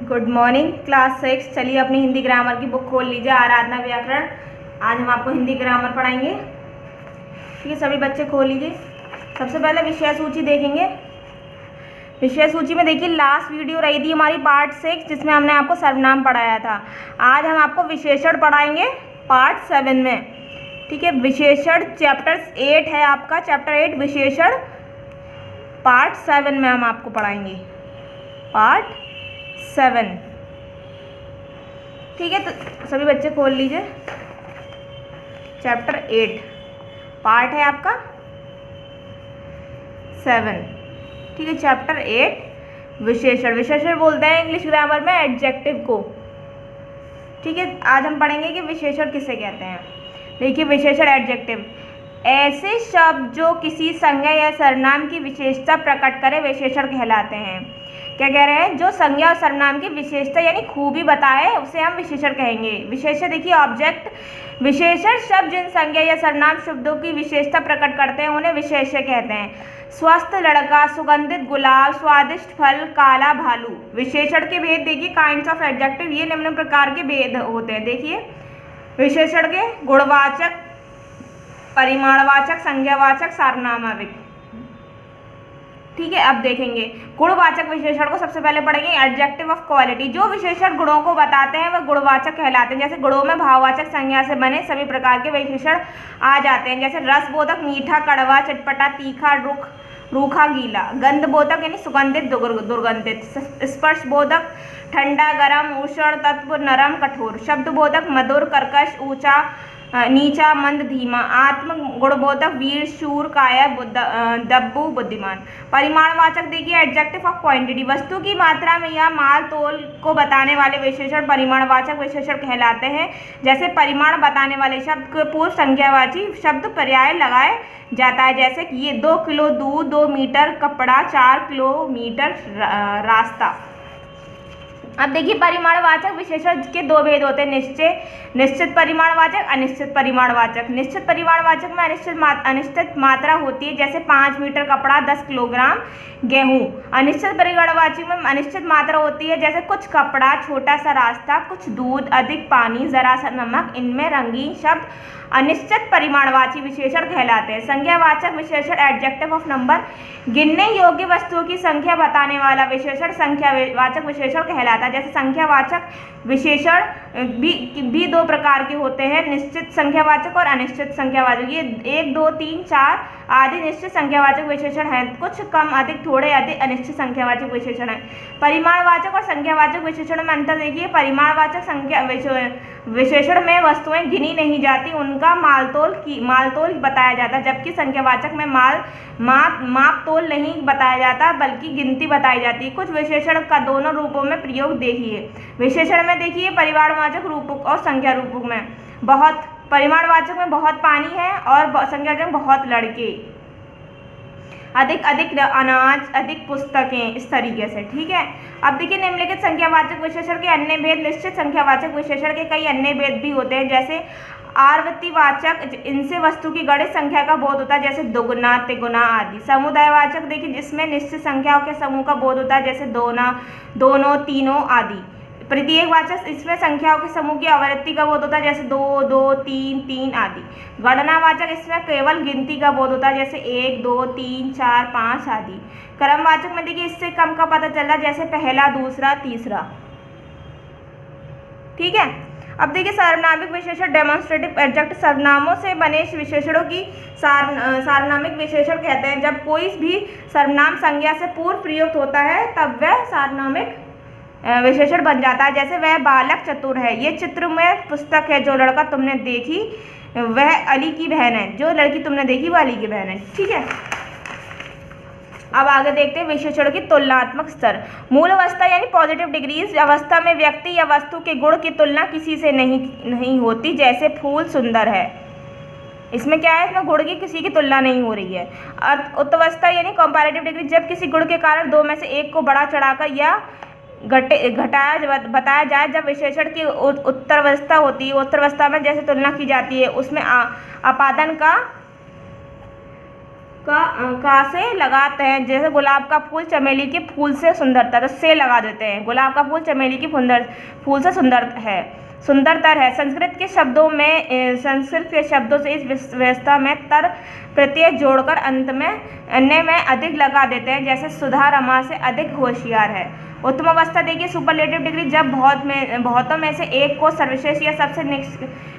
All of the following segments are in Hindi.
Good morning class 6। चलिए अपनी हिंदी ग्रामर की बुक खोल लीजिए, आराधना व्याकरण। आज हम आपको हिंदी ग्रामर पढ़ाएंगे। ठीक है, सभी बच्चे खोल लीजिए। सबसे पहले विषय सूची देखेंगे। विषय सूची में देखिए, लास्ट वीडियो रही थी हमारी पार्ट 6, जिसमें हमने आपको सर्वनाम पढ़ाया था। आज हम आपको विशेषण पढ़ाएंगे पार्ट 7 में। ठीक है, विशेषण चैप्टर 8 है आपका, चैप्टर 8 विशेषण पार्ट 7 में हम आपको पढ़ाएंगे, पार्ट 7। ठीक है, तो सभी बच्चे खोल लीजिए। चैप्टर 8 पार्ट है आपका 7। ठीक है, चैप्टर 8 विशेषण। विशेषण बोलते हैं इंग्लिश ग्रामर में एडजेक्टिव को। ठीक है, आज हम पढ़ेंगे कि विशेषण किसे कहते हैं। देखिए, विशेषण एडजेक्टिव ऐसे शब्द जो किसी संज्ञा या सर्वनाम की विशेषता प्रकट करे विशेषण कहलाते हैं। क्या कह रहे हैं? जो संज्ञा और सर्वनाम की विशेषता यानी खूबी बताए उसे हम विशेषण कहेंगे। विशेषण देखिए, ऑब्जेक्ट विशेषण शब्द जिन संज्ञा या सर्वनाम शब्दों की विशेषता प्रकट करते हैं उन्हें विशेषण कहते हैं। स्वस्थ लड़का, सुगंधित गुलाब, स्वादिष्ट फल, काला भालू। विशेषण के भेद देखिए, काइंड्स ऑफ एडजेक्टिव, ये निम्न प्रकार के भेद होते हैं। देखिए, विशेषण के गुणवाचक, परिमाणवाचक, संज्ञावाचक, सार्वनामिक। ठीक है, अब देखेंगे गुणवाचक विशेषण को। सबसे पहले पढ़ेंगे एडजेक्टिव ऑफ क्वालिटी। जो विशेषण गुणों को बताते हैं वह गुणवाचक कहलाते हैं। जैसे गुणों में भाववाचक संज्ञा से बने सभी प्रकार के विशेषण आ जाते हैं। जैसे रसबोधक मीठा, कड़वा, चटपटा, तीखा, रूखा, गीला। गंधबोधक यानी सुगंधित, दुर्गंधित। स्पर्शबोधक ठंडा, गरम, उष्ण, तत्व, नरम, कठोर। शब्दबोधक मधुर, कर्कश, ऊंचा, नीचा, मंद, धीमा। आत्म गुणबोधक वीर, शूर, कायर, दब्बू, बुद्धिमान। परिमाणवाचक देखिए एडजेक्टिव ऑफ क्वांटिटी। वस्तु की मात्रा में या माल तोल को बताने वाले विशेषण परिमाणवाचक विशेषण कहलाते हैं। जैसे परिमाण बताने वाले शब्द के पूर्व संज्ञावाची शब्द पर्याय लगाए जाता है। जैसे कि ये 2 किलो दूध, 2 मीटर कपड़ा, 4 किलोमीटर रास्ता। अब देखिए, परिमाणवाचक विशेषण के दो भेद होते हैं, निश्चित परिमाणवाचक, अनिश्चित परिमाणवाचक। निश्चित परिमाणवाचक में अनिश्चित मात्रा होती है। जैसे 5 मीटर कपड़ा, 10 किलोग्राम गेहूं। अनिश्चित परिमाणवाचक में अनिश्चित मात्रा होती है। जैसे कुछ कपड़ा, छोटा सा रास्ता, कुछ दूध, अधिक पानी, जरा सा नमक। इनमें रंगीन शब्द अनिश्चित परिमाणवाची विशेषण कहलाते हैं। संज्ञावाचक विशेषण एडजेक्टिव ऑफ नंबर। गिनने योग्य वस्तुओं की संख्या बताने वाला विशेषण संख्यावाचक विशेषण कहलाता है। जैसे संख्यावाचक विशेषण भी दो प्रकार के होते हैं, निश्चित संख्यावाचक और अनिश्चित संख्यावाचक। ये 1, 2, 3, 4 आदि निश्चित संख्यावाचक विशेषण हैं। कुछ कम, अधिक, थोड़े, अधिक अनिश्चित संख्यावाचक विशेषण हैं। परिमाणवाचक और संख्यावाचक विशेषण में अंतर देखिए। परिमाणवाचक संख्या विशेषण में वस्तुएं गिनी नहीं जाती, उनका मालतोल बताया जाता है। जबकि संख्यावाचक में माप तोल नहीं बताया जाता बल्कि गिनती बताई जाती है। कुछ विशेषण का दोनों रूपों में प्रयोग देखिए। विशेषण में देखिए, परिमाणवाचक रूपक और संख्या रूपक में बहुत, परिमाणवाचक में बहुत पानी है और संख्यावाचक में बहुत लड़के, अधिक अनाज, अधिक पुस्तकें, इस तरीके से। ठीक है, अब देखिए निम्नलिखित संख्यावाचक विशेषण के अन्य भेद। निश्चित संख्यावाचक विशेषण के कई अन्य भेद भी होते हैं। जैसे आवर्तीवाचक, इनसे वस्तु की गणित संख्या का बोध होता है, जैसे दुगुना, तिगुना आदि। समुदायवाचक देखिए, जिसमें निश्चित संख्याओं के समूह का बोध होता है, जैसे दोनों, तीनों आदि। प्रतीकवाचक, इसमें संख्याओं के समूह की आवृत्ति का बोध होता है, जैसे 2, 2, 3, 3 आदि। गणनावाचक, इसमें केवल गिनती का बोध होता है, जैसे 1, 2, 3, 4, 5 आदि। क्रमवाचक में देखिए, इससे कम का पता चल रहा है, जैसे पहला, दूसरा, तीसरा। ठीक है, अब देखिए सार्वनामिक विशेषण डेमोन्स्ट्रेटिव एडजेक्टिव। सर्वनामों से बने विशेषणों की सार्वनामिक विशेषण कहते हैं। जब कोई भी सर्वनाम संज्ञा से पूर्व प्रयुक्त होता है तब वह सार्वनामिक विशेषण बन जाता है। जैसे वह बालक चतुर है। ये चित्र में पुस्तक है। जो लड़का तुमने देखी वह अली की बहन है। जो लड़की तुमने देखी वह अली की बहन है। ठीक है, अब आगे देखते हैं विशेषण की तुलनात्मक स्तर। मूल अवस्था यानी पॉजिटिव डिग्रीज अवस्था में व्यक्ति या वस्तु के गुण की तुलना किसी से नहीं होती। जैसे फूल सुंदर है, इसमें क्या है, इसमें गुण की किसी की तुलना नहीं हो रही है। उत्तरावस्था यानी कंपैरेटिव डिग्री, जब किसी गुण के कारण दो में से एक को बढ़ा चढ़ाकर या घटाया बताया जाए। जब विशेषण की उत्तरावस्था होती है, उत्तरावस्था में जैसे तुलना की जाती है, उसमें अपादन का का से लगाते हैं, जैसे गुलाब का फूल चमेली के फूल से सुंदरता, तो से लगा देते हैं। गुलाब का फूल चमेली के फूल से सुंदरतर है। संस्कृत के शब्दों से इस व्यवस्था में तर प्रत्यय जोड़कर अन्य में अधिक लगा देते हैं, जैसे सुधा रमा से अधिक होशियार है। उत्तम अवस्था देखिए, सुपरलेटिव डिग्री जब बहुतों में से एक को सर्वश्रेष्ठ या सबसे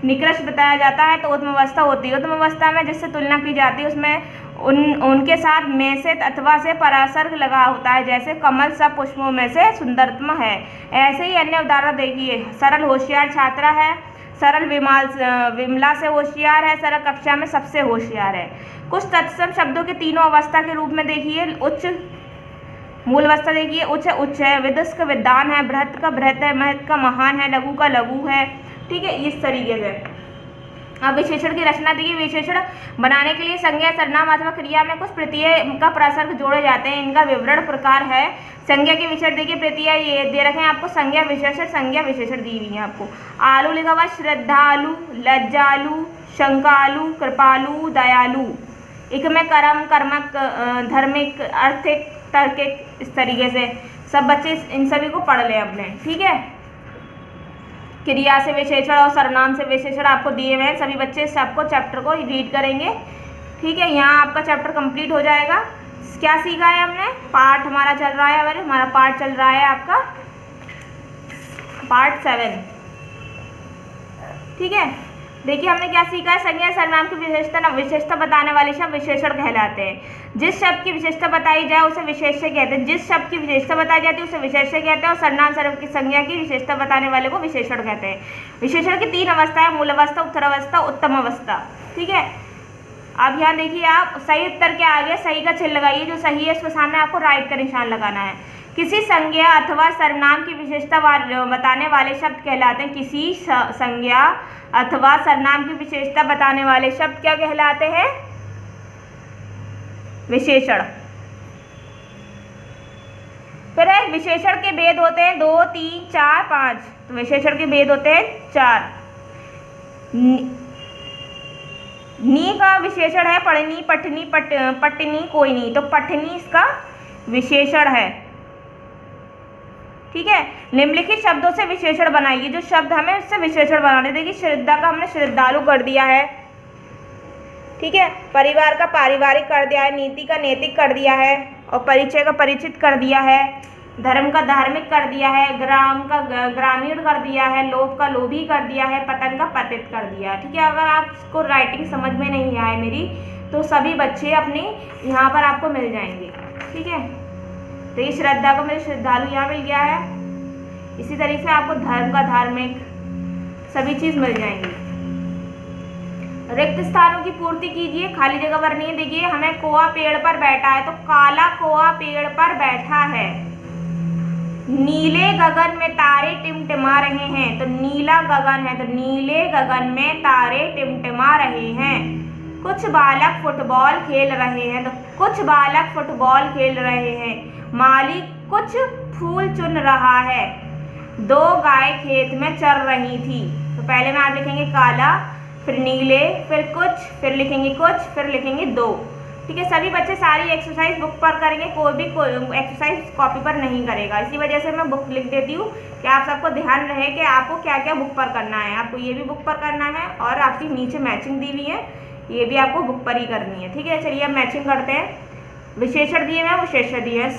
निकृष्ट बताया जाता है तो उत्तम अवस्था होती है। उत्तम अवस्था में जिससे तुलना की जाती है उसमें उनके साथ में से अथवा से परासर्ग लगा होता है, जैसे कमल सब पुष्पों में से सुंदरतम है। ऐसे ही अन्य उदाहरण देखिए, सरल होशियार छात्रा है, सरल विमला से होशियार है, सरल कक्षा में सबसे होशियार है। कुछ तत्सम शब्दों के तीनों अवस्था के रूप में देखिए, उच्च मूल अवस्था देखिए, उच्च है, विदुष का विद्वान है, बृहत का बृहत है, महत का महान है, लघु का लघु है। ठीक है, इस तरीके से। अब विशेषण की रचना देखिए, विशेषण बनाने के लिए संज्ञा, सर्वनाम अथवा क्रिया में कुछ प्रत्यय का प्रसर्ग जोड़े जाते हैं। इनका विवरण प्रकार है। संज्ञा के विशेषण देखिए, प्रत्यय ये दे रखे हैं आपको, संज्ञा विशेषण दी हुई है आपको। आलू लिखा हुआ, श्रद्धालु, लज्जालु, शंकालु, कृपालु, दयालु। एक में कर्म, कर्मक, धर्मिक, अर्थिक, तर्किक, इस तरीके से सब बच्चे इन सभी को पढ़ लें अपने। ठीक है, क्रिया से विशेषण और सर्वनाम से विशेषण आपको दिए हुए हैं, सभी बच्चे सबको चैप्टर को रीड करेंगे। ठीक है, यहाँ आपका चैप्टर कंप्लीट हो जाएगा। क्या सीखा है हमने? पार्ट हमारा चल रहा है, हमारा पार्ट चल रहा है आपका पार्ट 7। ठीक है, देखिए हमने क्या सीखा है, संज्ञा सर्वनाम की विशेषता बताने वाले शब्द विशेषण कहलाते हैं। जिस शब्द की विशेषता बताई जाए उसे विशेष्य कहते हैं, जिस शब्द की विशेषता बताई जाती है उसे विशेष्य कहते हैं, और सर्वनाम सर्व की संज्ञा की विशेषता बताने वाले को विशेषण कहते हैं। विशेषण की 3 अवस्थाएं, मूल अवस्था, उत्तर अवस्था, उत्तम अवस्था। ठीक है, अब यहाँ देखिए, आप सही उत्तर के आगे सही का चिन्ह लगाइए, जो सही है उसके सामने आपको राइट का निशान लगाना है। किसी संज्ञा अथवा सर्वनाम की विशेषता बताने वाले शब्द कहलाते हैं, किसी संज्ञा अथवा सर्वनाम की विशेषता बताने वाले शब्द क्या कहलाते हैं? विशेषण। फिर है विशेषण के भेद होते हैं 2, 3, 4, 5। तो विशेषण के भेद होते हैं 4। नी का विशेषण है पढ़नी, पठनी, पटनी, कोई नहीं, तो पठनी इसका विशेषण है। ठीक है, निम्नलिखित शब्दों से विशेषण बनाइए, जो शब्द हमें उससे विशेषण बनाने। देखिए, श्रद्धा का हमने श्रद्धालु कर दिया है। ठीक है, परिवार का पारिवारिक कर दिया है, नीति का नैतिक कर दिया है, और परिचय का परिचित कर दिया है, धर्म का धार्मिक कर दिया है, ग्राम का ग्रामीण कर दिया है, लोभ का लोभी कर दिया है, पतन का पतित कर दिया है। ठीक है, अगर आपको राइटिंग समझ में नहीं आए मेरी, तो सभी बच्चे अपने यहाँ पर आपको मिल जाएंगे। ठीक है, तो ये श्रद्धा को मेरे श्रद्धालु यहाँ मिल गया है। इसी तरीके से आपको धर्म का धार्मिक सभी चीज मिल जाएंगी। रिक्त स्थानों की पूर्ति कीजिए, खाली जगह भरनी है। देखिए, हमें कौवा पेड़ पर बैठा है, तो काला कौवा पेड़ पर बैठा है। नीले गगन में तारे टिमटिमा रहे हैं, तो नीला गगन है, तो नीले गगन में तारे टिमटिमा रहे हैं। कुछ बालक फुटबॉल खेल रहे हैं, तो कुछ बालक फुटबॉल खेल रहे हैं। माली कुछ फूल चुन रहा है। 2 गाय खेत में चर रही थी। तो पहले में आप लिखेंगे काला, फिर नीले, फिर कुछ, फिर लिखेंगे कुछ, फिर लिखेंगे 2। ठीक है, सभी बच्चे सारी एक्सरसाइज बुक पर करेंगे, कोई भी एक्सरसाइज कॉपी पर नहीं करेगा। इसी वजह से मैं बुक लिख देती हूँ कि आप सबको ध्यान रहे कि आपको क्या क्या बुक पर करना है। आपको ये भी बुक पर करना है, और आपकी नीचे मैचिंग दी हुई है, ये भी आपको बुक पर ही करनी है। ठीक है, चलिए अब मैचिंग करते हैं। विशेषण दिए हुए हैं, विशेषण दिए हैं।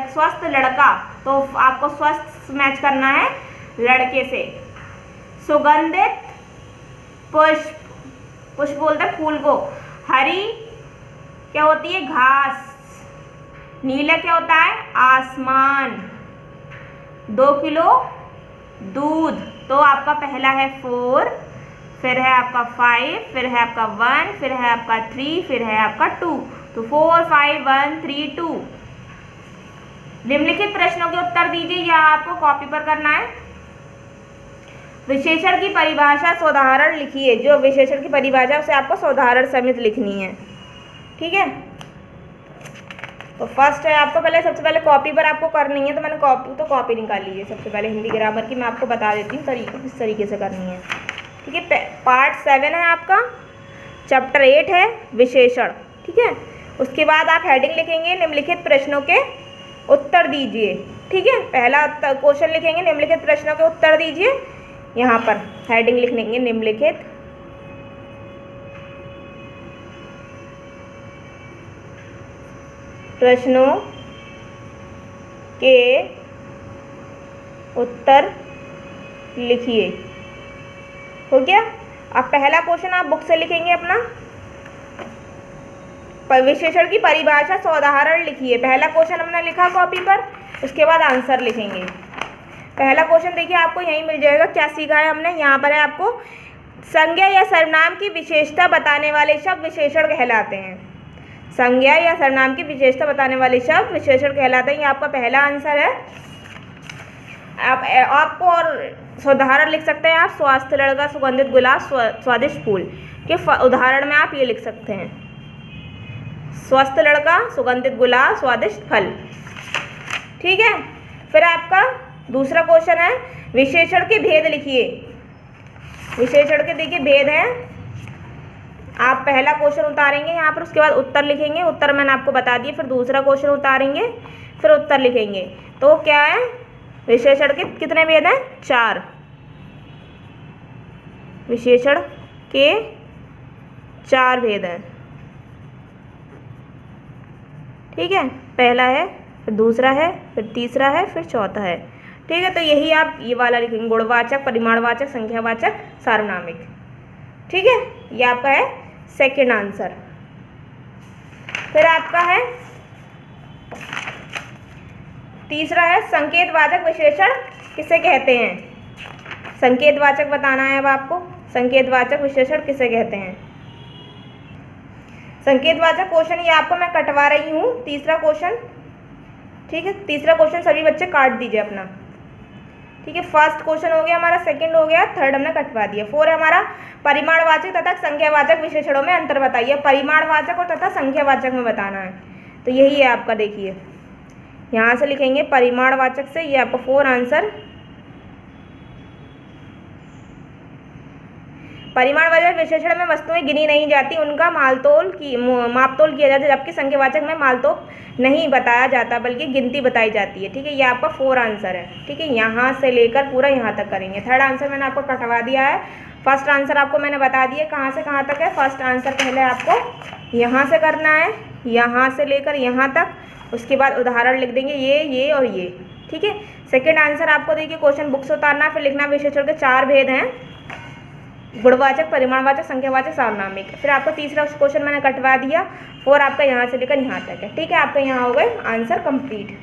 स्वस्थ लड़का, तो आपको स्वस्थ मैच करना है लड़के से। सुगंधित पुष्प, पुष्प बोलते हैं फूल को। हरी क्या होती है? घास। नीला क्या होता है? आसमान। 2 किलो दूध, तो आपका पहला है 4, फिर है आपका 5, फिर है आपका 1, फिर है आपका 3, फिर है आपका 2। तो 4, 5, 1, 3, 2। निम्नलिखित प्रश्नों के उत्तर दीजिए, यह आपको कॉपी पर करना है। विशेषण की परिभाषा सोदाहरण लिखिए, जो विशेषण की परिभाषा उसे आपको सोदाहरण समेत लिखनी है। ठीक है, तो फर्स्ट है आपको पहले, सबसे पहले कॉपी पर आपको करनी है, तो मैंने कॉपी निकाल लीजिए। सबसे पहले हिंदी ग्रामर की मैं आपको बता देती हूँ तरीका किस तरीके से करनी है। ठीक है, पार्ट 7 है आपका। चैप्टर 8 है विशेषण, ठीक है। उसके बाद आप हेडिंग लिखेंगे निम्नलिखित प्रश्नों के उत्तर दीजिए, ठीक है। पहला क्वेश्चन लिखेंगे निम्नलिखित प्रश्नों के उत्तर दीजिए, यहाँ पर हेडिंग लिख लेंगे निम्नलिखित प्रश्नों के उत्तर लिखिए, हो गया। अब पहला क्वेश्चन आप बुक से लिखेंगे अपना, विशेषण की परिभाषा सोदाहरण लिखिए। पहला क्वेश्चन हमने लिखा कॉपी पर, उसके बाद आंसर लिखेंगे। पहला क्वेश्चन देखिए आपको यहीं मिल जाएगा, क्या सीखा है हमने। यहाँ पर है आपको संज्ञा या सर्वनाम की विशेषता बताने वाले शब्द विशेषण कहलाते हैं। संज्ञा या सर्वनाम की विशेषता बताने वाले शब्द विशेषण कहलाते हैं, ये आपका पहला आंसर है। आपको और उदाहरण लिख सकते हैं आप, स्वास्थ्य लड़का, सुगंधित गुलाब, स्वादिष्ट फूल के उदाहरण में आप ये लिख सकते हैं, स्वस्थ लड़का, सुगंधित गुलाब, स्वादिष्ट फल, ठीक है। फिर आपका दूसरा क्वेश्चन है विशेषण के भेद लिखिए। विशेषण के देखिए भेद हैं, आप पहला क्वेश्चन उतारेंगे यहाँ पर, उसके बाद उत्तर लिखेंगे। उत्तर मैंने आपको बता दिया। फिर दूसरा क्वेश्चन उतारेंगे, फिर उत्तर लिखेंगे। तो क्या है, विशेषण के कितने भेद हैं? 4। विशेषण के 4 भेद हैं, ठीक है। पहला है, फिर दूसरा है, फिर तीसरा है, फिर चौथा है, ठीक है। तो यही आप ये वाला लिखेंगे, गुणवाचक, परिमाणवाचक, संख्यावाचक, सार्वनामिक, ठीक है। ये आपका है सेकंड आंसर। फिर आपका है तीसरा है संकेतवाचक विशेषण किसे कहते हैं। संकेतवाचक बताना है अब आपको, संकेतवाचक विशेषण किसे कहते हैं। संकेतवाचक क्वेश्चन ये आपको मैं कटवा रही हूँ, तीसरा क्वेश्चन, ठीक है। तीसरा क्वेश्चन सभी बच्चे काट दीजिए अपना, ठीक है। फर्स्ट क्वेश्चन हो गया हमारा, सेकंड हो गया, थर्ड हमने कटवा दिया। 4 है हमारा परिमाणवाचक तथा संख्यावाचक विशेषणों में अंतर बताइए। परिमाणवाचक और तथा संख्यावाचक में बताना है, तो यही है आपका। देखिए यहाँ से लिखेंगे परिमाणवाचक से, ये आपका 4 आंसर। परिमाणवाचक विशेषण में वस्तुएं गिनी नहीं जाती, उनका मापतोल किया जाता है, जबकि संख्यावाचक में मापतोल नहीं बताया जाता बल्कि गिनती बताई जाती है, ठीक है। ये आपका 4 आंसर है, ठीक है। यहाँ से लेकर पूरा यहाँ तक करेंगे। थर्ड आंसर मैंने आपको कटवा दिया है। फर्स्ट आंसर आपको मैंने बता दिया कहाँ से कहाँ तक है। फर्स्ट आंसर पहले आपको यहाँ से करना है, यहाँ से लेकर यहाँ तक, उसके बाद उदाहरण लिख देंगे ये और ये, ठीक है। सेकेंड आंसर आपको देखिए क्वेश्चन बुक से उतारना, फिर लिखना विशेषण के 4 भेद हैं, गुणवाचक, परिमाणवाचक, संख्यावाचक, सार्वनामिक। फिर आपको तीसरा क्वेश्चन मैंने कटवा दिया। 4 आपका यहाँ से लेकर यहाँ तक है, ठीक है। आपका यहाँ हो गए आंसर कंप्लीट।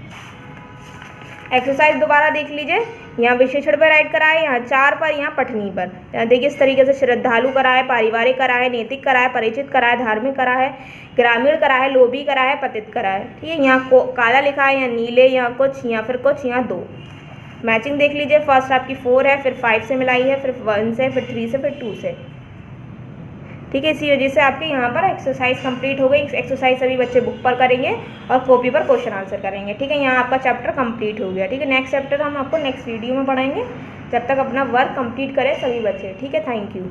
एक्सरसाइज दोबारा देख लीजिए, यहाँ विशेषण पर राइट करा है, यहाँ 4 पर, यहाँ पठनी पर। यहाँ देखिए इस तरीके से श्रद्धालु करा है, पारिवारिक करा है, नैतिक करा है, परिचित करा है, धार्मिक करा है, ग्रामीण करा है, लोभी करा है, पतित करा है, ठीक है। यहाँ काला लिखा है, यहाँ नीले, यहाँ कुछ, यहाँ फिर कुछ, यहाँ 2। मैचिंग देख लीजिए, फर्स्ट आपकी 4 है, फिर 5 से मिलाई है, फिर 1 से, फिर 3 से, फिर 2 से, ठीक है। इसी वजह से आपके यहाँ पर एक्सरसाइज कंप्लीट हो गई। एक्सरसाइज सभी बच्चे बुक पर करेंगे और कॉपी पर क्वेश्चन आंसर करेंगे, ठीक है। यहाँ आपका चैप्टर कंप्लीट हो गया, ठीक है। नेक्स्ट चैप्टर हम आपको नेक्स्ट वीडियो में पढ़ाएंगे। जब तक अपना वर्क कंप्लीट करें सभी बच्चे, ठीक है। Thank you.